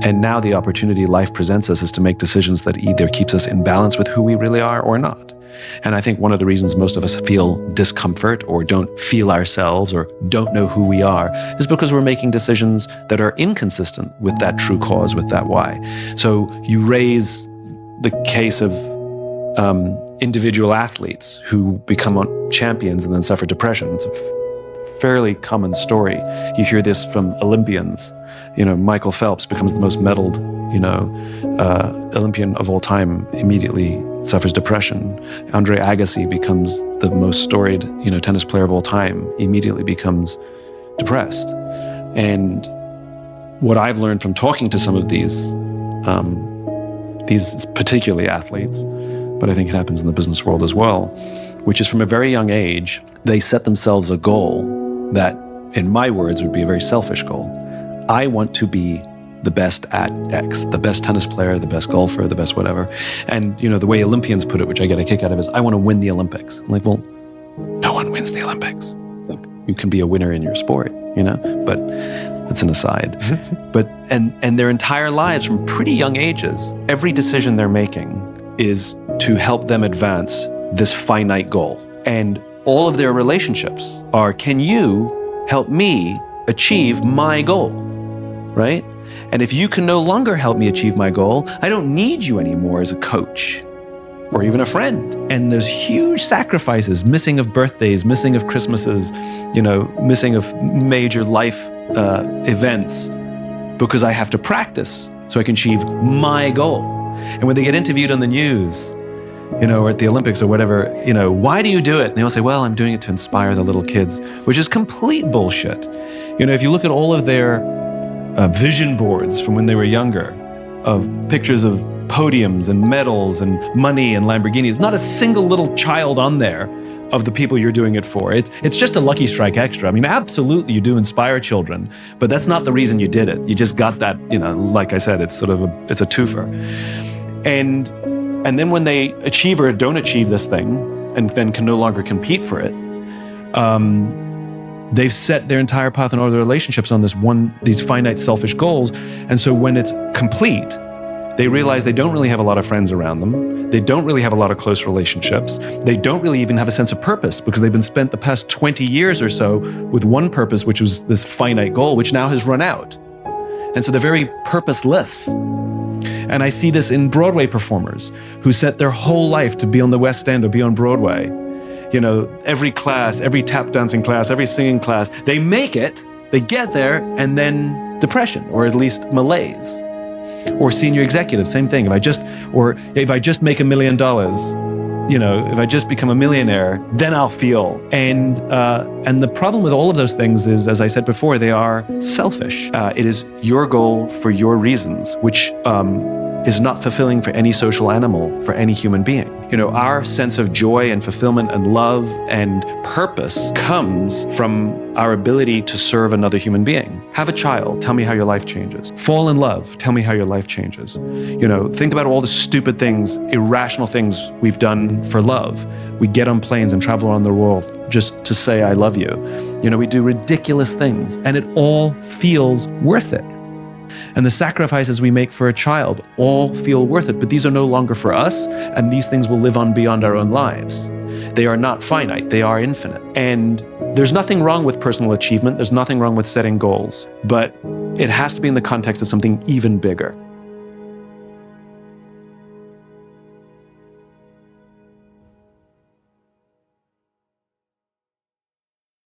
And now the opportunity life presents us is to make decisions that either keeps us in balance with who we really are or not. And I think one of the reasons most of us feel discomfort or don't feel ourselves or don't know who we are is because we're making decisions that are inconsistent with that true cause, with that why. So you raise the case of individual athletes who become champions and then suffer depression. It's a fairly common story. You hear this from Olympians. Michael Phelps becomes the most medaled, Olympian of all time, immediately suffers depression. Andre Agassi becomes the most storied, tennis player of all time, immediately becomes depressed. And what I've learned from talking to some of these particularly athletes, but I think it happens in the business world as well, which is from a very young age, they set themselves a goal that, in my words, would be a very selfish goal. I want to be the best at X, the best tennis player, the best golfer, the best whatever. And, the way Olympians put it, which I get a kick out of, is I want to win the Olympics. I'm like, well, no one wins the Olympics. You can be a winner in your sport, but it's an aside. But their entire lives from pretty young ages, every decision they're making is to help them advance this finite goal. And all of their relationships are, can you help me achieve my goal, right? And if you can no longer help me achieve my goal, I don't need you anymore as a coach or even a friend. And there's huge sacrifices, missing of birthdays, missing of Christmases, missing of major life events, because I have to practice so I can achieve my goal. And when they get interviewed on the news, or at the Olympics or whatever, why do you do it? And they all say, well, I'm doing it to inspire the little kids, which is complete bullshit. If you look at all of their vision boards from when they were younger, of pictures of podiums and medals and money and Lamborghinis, not a single little child on there of the people you're doing it for. It's just a lucky strike extra. I mean, absolutely, you do inspire children, but that's not the reason you did it. You just got that, like I said, it's it's a twofer. And then when they achieve or don't achieve this thing, and then can no longer compete for it, they've set their entire path in all their relationships on these finite selfish goals. And so when it's complete, they realize they don't really have a lot of friends around them. They don't really have a lot of close relationships. They don't really even have a sense of purpose, because they've been spent the past 20 years or so with one purpose, which was this finite goal, which now has run out. And so they're very purposeless. And I see this in Broadway performers who set their whole life to be on the West End or be on Broadway. Every class, every tap dancing class, every singing class, they make it, they get there, and then depression, or at least malaise. Or senior executive, same thing. If I just make $1 million, if I just become a millionaire, then I'll feel. And the problem with all of those things is, as I said before, they are selfish. It is your goal for your reasons, which is not fulfilling for any social animal, for any human being. Our sense of joy and fulfillment and love and purpose comes from our ability to serve another human being. Have a child, tell me how your life changes. Fall in love, tell me how your life changes. Think about all the stupid things, irrational things we've done for love. We get on planes and travel around the world just to say, I love you. We do ridiculous things, and it all feels worth it. And the sacrifices we make for a child all feel worth it, but these are no longer for us, and these things will live on beyond our own lives. They are not finite, they are infinite. And there's nothing wrong with personal achievement, there's nothing wrong with setting goals, but it has to be in the context of something even bigger.